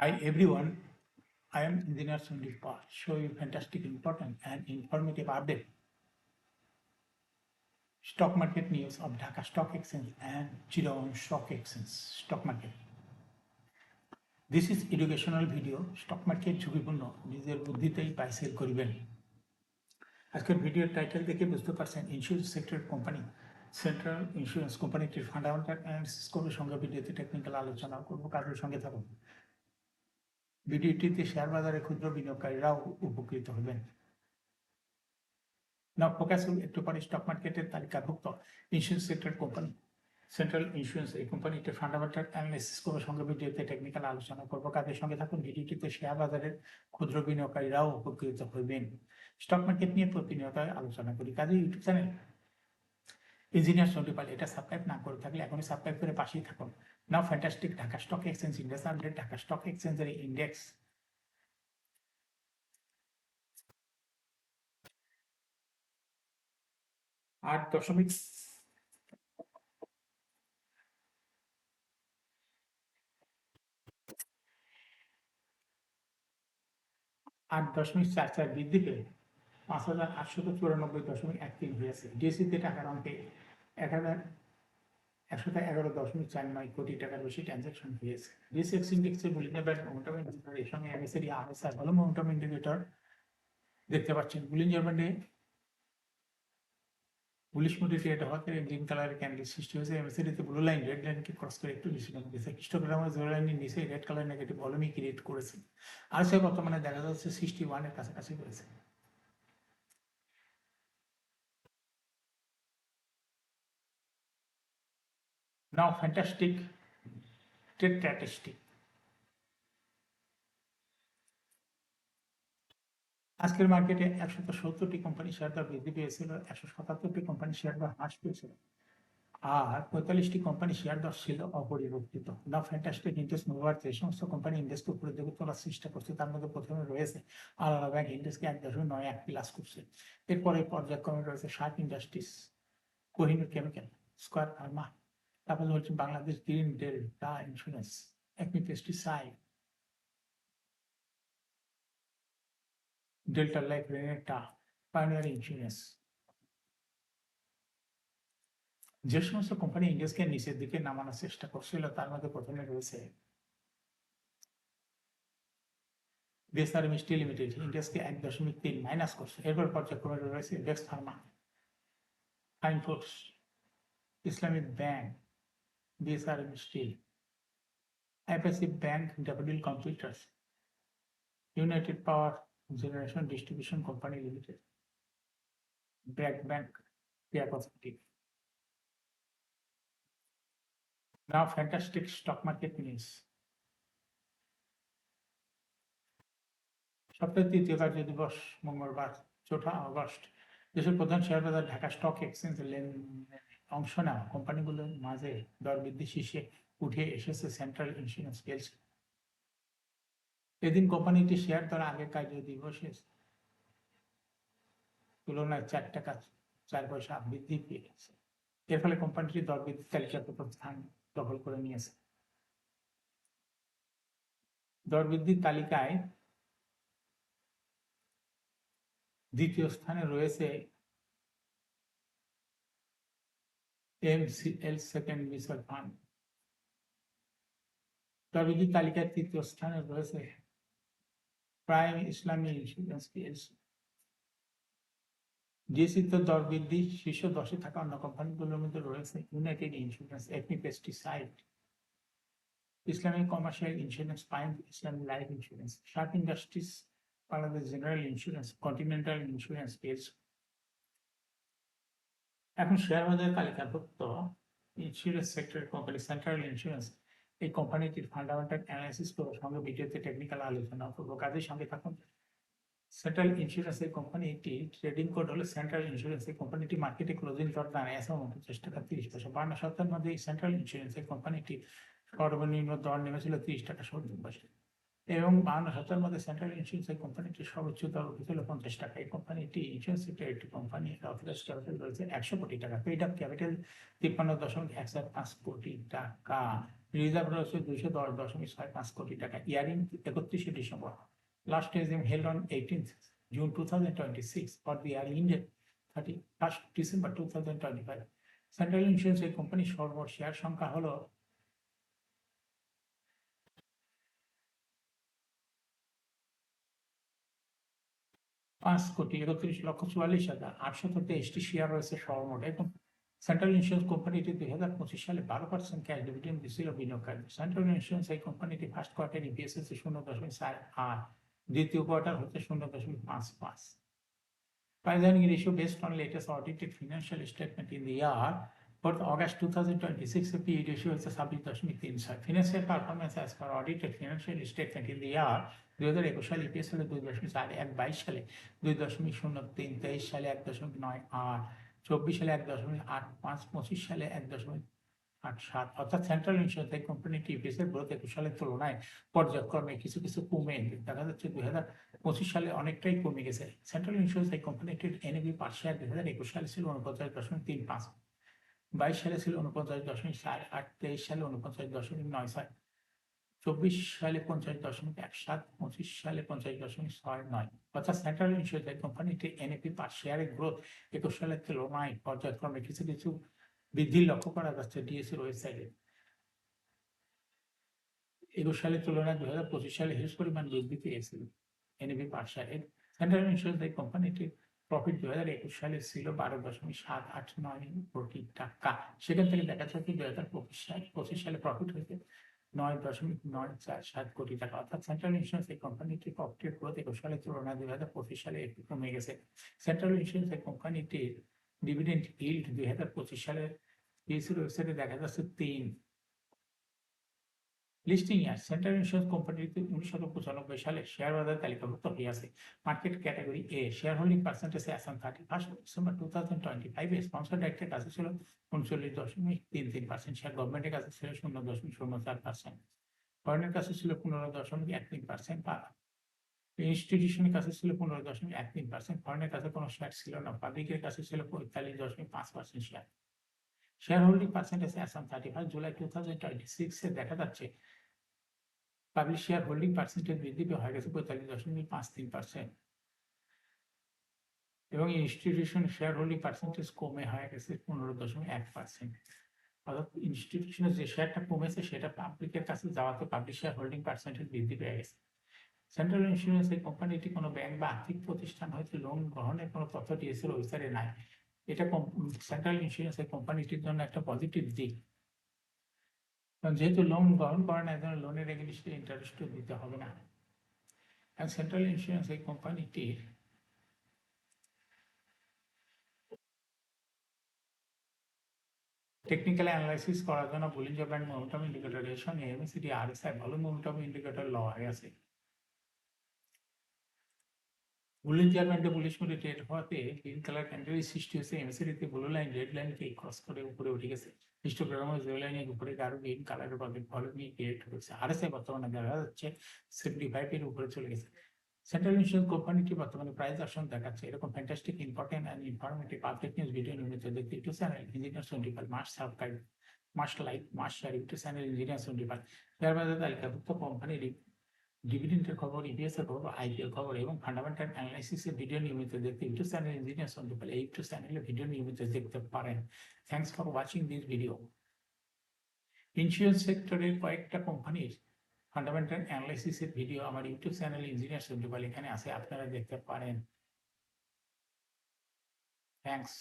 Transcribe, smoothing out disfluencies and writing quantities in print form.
Hi everyone, I am Engineer Sandeep Pal, show you fantastic, important and informative update. Stock market news of Dhaka Stock Exchange and Chittagong Stock Exchange stock market. This is educational video. Stock market ঝুঁকিপূর্ণ নিজের বুদ্ধিতেই buy sell করিবেন। আজকের ভিডিওর title দেখে বুঝতে পারছেন insurance sector company central insurance কোম্পানিটির fundamental analysis করবে, সঙ্গে ভিডিওতে টেকনিক্যাল আলোচনা করবো। কারোর সঙ্গে থাকুন। ভিডিওটিতে শেয়ার বাজারে ক্ষুদ্র বিনিয়োগকারীরাও উপকৃত হবেন। Now focus একটু পরে স্টক মার্কেটের তালিকাভুক্ত insurance sector company central insurance এই কোম্পানিটির ফান্ডামেন্টাল অ্যানালিসিস করবো, সঙ্গে ভিডিওতে টেকনিক্যাল আলোচনা করবো। কাজের সঙ্গে থাকুন। ভিডিওটিতে শেয়ার বাজারের ক্ষুদ্র বিনিয়োগকারীরাও উপকৃত হইবেন। স্টক মার্কেট নিয়ে প্রতিনিয়ত আলোচনা করি। কাজে ইউটিউব চ্যানেল ইঞ্জিনিয়ার সন্ডীপ পাল এটা সাবস্ক্রাইব না করে থাকলে এখনই সাবস্ক্রাইব করে পাশেই থাকুন। Now fantastic Dhaka stock exchange index update. Dhaka stock এক্সচেঞ্জের ইন্ডেক্স 8.44 বৃদ্ধি পেয়ে 5,894.13 হয়েছে। ডিএসসিতে টাকার অঙ্কে 1,111.49 কোটি টাকার বেশি ট্রানজাকশন হয়েছে। ডিএসএক্স ইন্ডেক্সের বুলিয়ন ব্যান্ড মোমেন্টাম ইন্ডিকেটর এর সঙ্গে এমএসিডি আরএসআই ভালো মোমেন্টাম ইন্ডিকেটর দেখতে পাচ্ছেন। বুলিয়ন ব্যান্ডে বুলিশ মুডে ট্রেড হওয়াতে গ্রিন কালারের ক্যান্ডেল সৃষ্টি হয়েছে। এমএসিডিতে ব্লু লাইন রেড লাইনকে ক্রস করে একটু বেশি কমে গেছে। হিস্টোগ্রামের জিরো লাইনের নিচে রেড কালার নেগেটিভ ভলিউমই ক্রিয়েট করেছে। আরএসআই বর্তমানে দেখা যাচ্ছে 61 এর কাছাকাছি রয়েছে। নাও ফ্যান্টাস্টিক ট্রেড স্ট্যাটিস্টিক। আজকের মার্কেটে 170টি কোম্পানি শেয়ার দর বৃদ্ধি পেয়েছিল, 177টি কোম্পানি শেয়ার দর হ্রাস পেয়েছিল, আর 45টি কোম্পানি শেয়ার দর ছিল অপরিবর্তিত। না ফ্যান্টাস্টিক ইন্ডেক্স মুভার যে সমস্ত কোম্পানি ইন্ডেক্সকে উপরে দিকে তোলার চেষ্টা করছে তার মধ্যে প্রথমে রয়েছে আলাদা ব্যাংক ইন্ডেক্সকে 1.91 প্লাস করছে। এরপরে পর্যায়ক্রমে রয়েছে sharp industries, Kohinoor chemical, square Pharma, তারপরে হচ্ছে Bangladesh green delta insurance, Acme pesticide, delta life, Renata, pioneer insurance. যে সমস্ত কোম্পানি ইন্ডেক্সকে নিচের দিকে নামানোর চেষ্টা করছিল তার মধ্যে প্রথমে রয়েছে বিএসআরএম স্টিল লিমিটেড, ইন্ডেক্সকে 1.3 মাইনাস করছে। এরপর পর্যায়ক্রমে রয়েছে ডেক্স ফার্মা, ফাইনফোর্স, Islamic bank, BSRM steel, IPIC bank, WL computers, United Power Generation Distribution Company Limited, BRAC bank, Keya cosmetic. Now fantastic stock market news. সপ্তাহের তৃতীয় কার্য দিবস মঙ্গলবার 4 আগস্ট দেশের প্রধান শেয়ার বাজার ঢাকা স্টক এক্সচেঞ্জ অংশ নেওয়া কোম্পানিগুলোর মাঝে দর বৃদ্ধি শীর্ষে উঠে এসেছে সেন্ট্রাল ইন্স্যুরেন্স পিএলসি। এদিন কোম্পানিটি শেয়ার দর আগের কার্য দিবসের তুলনায় 4 টাকা 4 পয়সা বৃদ্ধি পেয়েছে। এর ফলে কোম্পানিটি দর বৃদ্ধি তালিকার প্রথম স্থান দখল করে নিয়েছে। দর বৃদ্ধির তালিকায় দ্বিতীয় স্থানে রয়েছে এমসিএল সেকেন্ড মিউচুয়াল ফান্ড। দর বৃদ্ধির তালিকায় তৃতীয় স্থানে রয়েছে প্রাইম ইসলামী ইন্স্যুরেন্স পিএলসি। ডিএসসিতে দর বৃদ্ধি শীর্ষ 10-এ থাকা অন্য কোম্পানিগুলোর মধ্যে রয়েছে United insurance, Acme pesticide, Islamic commercial insurance, pine Islamic life insurance, sharp industries, Bangladesh general insurance, continental insurance PLC. এখন শেয়ার বাজার তালিকাভুক্ত ইন্স্যুরেন্স সেক্টরের কোম্পানি সেন্ট্রাল ইন্স্যুরেন্স এই কোম্পানিটির ফান্ডামেন্টাল অ্যানালাইসিস করে সঙ্গে ভিডিওতে টেকনিক্যাল আলোচনা করবো। কাজের সঙ্গে থাকুন। সেন্ট্রাল ইন্স্যুরেন্স এই কোম্পানিটি ট্রেডিং কোড হলো সেন্ট্রাল ইন্স্যুরেন্স। এই কোম্পানিটি মার্কেটে ক্লোজিং দর দাঁড়ায় আছে 29 টাকা 30 পয়সা। 52 সপ্তাহের মধ্যে সেন্ট্রাল ইন্স্যুরেন্স এই কোম্পানিটি সর্বনিম্ন দর নেমেছিল 30 টাকা 70 পয়সা। এবং 52-70 মধ্যে সেন্ট্রাল ইন্স্যুরেন্স এই কোম্পানিটি সর্বোচ্চ দর উঠেছিল 50 টাকা। এই কোম্পানিটি ইন্স্যুরেন্স সেক্টরের একটি কোম্পানি, অথরাইজড ক্যাপিটাল রয়েছে 100 কোটি টাকা। পেইড আপ ক্যাপিটাল 53.105 কোটি টাকা। রিজার্ভ রয়েছে 210.65 কোটি টাকা। Earring 31 December. Last AGM held on 18th June 2026 for the year ended 31st December 2025. Central insurance এই কোম্পানির সর্বমোট শেয়ার সংখ্যা হলো 5,31,44,823টি শেয়ার রয়েছে সর্বমোট। এবং সেন্ট্রাল ইন্স্যুরেন্স কোম্পানিটি 2025 সালে 12% ক্যাশ ডিভিডেন্ড দিয়েছিল বিনিয়োগকারী। সেন্ট্রাল ইন্স্যুরেন্স এই কোম্পানিটি ফার্স্ট কোয়ার্টার ইপিএস হচ্ছে 0.48, দ্বিতীয় কোয়ার্টার হচ্ছে 0.55। Price earning ratio based on latest audited financial statement in the year for August 2026, PE ratio is 26.36. Financial performance as per audited financial statement in the year 2021 সালে EPS হলো 2.41, 22 সালে 2.03, 23 সালে 1.98, 24 সালে 1.85, 25 সালে 1.87। অর্থাৎ সেন্ট্রাল ইন্স্যুরেন্স এই কোম্পানিটি EPS এর গ্রোথ 21 সালের তুলনায় পর্যায়ক্রমে কিছু কমে দেখা যাচ্ছে 2025 সালে অনেকটাই কমে গেছে। সেন্ট্রাল ইন্স্যুরেন্স এই কোম্পানিটির এনএভি পার শেয়ার 2021 সালে ছিল 49.35, 22 সালে ছিল 49.48, 23 সালে 49.96, 24 সালে 50.17, 25 সালে 50.69। অর্থাৎ সেন্ট্রাল ইন্স্যুরেন্স এই কোম্পানিটির এনএভি পার শেয়ারের গ্রোথ 21 সালের তুলনায় পর্যায়ক্রমে কিছু বৃদ্ধি লক্ষ্য করা যাচ্ছে ডিএসসির ওয়েবসাইটে। 21 সালের তুলনায় 2025 সালে হিউজ পরিমাণ বৃদ্ধি পেয়েছিল এনএভি পার শেয়ার। সেন্ট্রাল ইন্স্যুরেন্স এই কোম্পানিটির প্রফিট 2021 সালে ছিল 12.789 কোটি টাকা। সেখান থেকে দেখা যাচ্ছে 2025 সালে প্রফিট হয়েছে 9.947 কোটি টাকা। অর্থাৎ সেন্ট্রাল ইন্স্যুরেন্স এই কোম্পানিটির প্রফিটের গ্রোথ 21 সালের তুলনায় 2025 সালে একটু কমে গেছে। সেন্ট্রাল ইন্স্যুরেন্স এই কোম্পানিটির ডিভিডেন্ড ইল্ড 2025 সালের পিএসসির ওয়েবসাইটে দেখা যাচ্ছে 3। লিস্টিং ইয়ার সেন্ট্রাল ইন্স্যুরেন্স কোম্পানিটি 1995 সালে শেয়ার বাজারে তালিকাভুক্ত হয়েছে। Market category A, share holding percentage as on 31 December 2025 এ স্পন্সর ডাইরেক্টের কাছে ছিল 39.33%, শেয়ার গভর্নমেন্টের কাছে ছিল 0.04%, ফরেনের কাছে ছিল 15.13%, ইনস্টিটিউশনের কাছে ছিল 15.13%, ফরেনের কাছে কোনো শেয়ার ছিল না, পাবলিকের কাছে ছিল 45.5% share. Share holding percentage as on 31 July 2026 এ দেখা যাচ্ছে পাবলিক শেয়ার হোল্ডিং পার্সেন্টেজ বৃদ্ধি হয়ে গেছে 45.53%, এবং ইনস্টিটিউশন শেয়ার হোল্ডিং পার্সেন্টেজ কমে হয়ে গেছে 15.1%। অর্থাৎ ইনস্টিটিউশনের যে শেয়ারটা কমেছে সেটা পাবলিকের কাছে যাওয়াতে পাবলিক শেয়ার হোল্ডিং পার্সেন্টেজ বৃদ্ধি পেয়ে গেছে। সেন্ট্রাল ইন্স্যুরেন্স এই কোম্পানিটি কোনো ব্যাংক বা আর্থিক প্রতিষ্ঠান হয়তো লোন গ্রহণের কোনো তথ্য ডিএসসির ওয়েবসাইটে নাই। এটা সেন্ট্রাল ইন্স্যুরেন্স এই কোম্পানিটির জন্য একটা পজিটিভ দিক, যেহেতু লোন গ্রহণ করে না, এজন্য লোনের এগেইনস্টে ইন্টারেস্টও দিতে হবে না। সেন্ট্রাল ইন্স্যুরেন্স এই কোম্পানিটির টেকনিক্যাল অ্যানালাইসিস করার জন্য বুলিঞ্জার ব্যান্ড মোমেন্টাম ইন্ডিকেটর এর সঙ্গে MACD RSI volume momentum indicator লওয়া হয়েছে। বুলিঞ্জার ব্যান্ডে বুলিশ মোডে ট্রেড হওয়াতে গ্রিন কালার ক্যান্ডেলের সৃষ্টি হয়েছে। এমএসিডিতে ব্লু লাইন রেড লাইনকে ক্রস করে উপরে উঠে গেছে। হিস্টোগ্রামের জিরো লাইনের উপরে গাঢ় গ্রিন কালারের পাবে ভলিউমই ক্রিয়েট হয়েছে। আরএসআই বর্তমানে দেখা যাচ্ছে 75 এর উপরে চলে গেছে। সেন্ট্রাল ইন্স্যুরেন্স কোম্পানিটি বর্তমানে প্রাইস অপশন দেখাচ্ছে। এরকম fantastic important and informative public news video নিয়মিত দেখতে YouTube channel engineer Sandipal must subscribe, must like, must share YouTube channel engineer Sandipal. Share বাজারে তালিকাভুক্ত কোম্পানির ডিভিডেন্ডের খবর, ইপিএস এর খবর, আইপিএল খবর এবং ফান্ডামেন্টাল অ্যানালাইসিসের ভিডিও নিয়মিত দেখতে ইউটিউব চ্যানেল ইঞ্জিনিয়ার সন্ডিপাল এই ইউটিউব চ্যানেলে ভিডিও নিয়মিত দেখতে পারেন। Thanks for watching this video. Insurance সেক্টরের কয়েকটা কোম্পানির ফান্ডামেন্টাল অ্যানালাইসিসের ভিডিও আমার ইউটিউব চ্যানেল ইঞ্জিনিয়ার সন্ডিপাল এখানে আছে, আপনারা দেখতে পারেন। থ্যাংকস।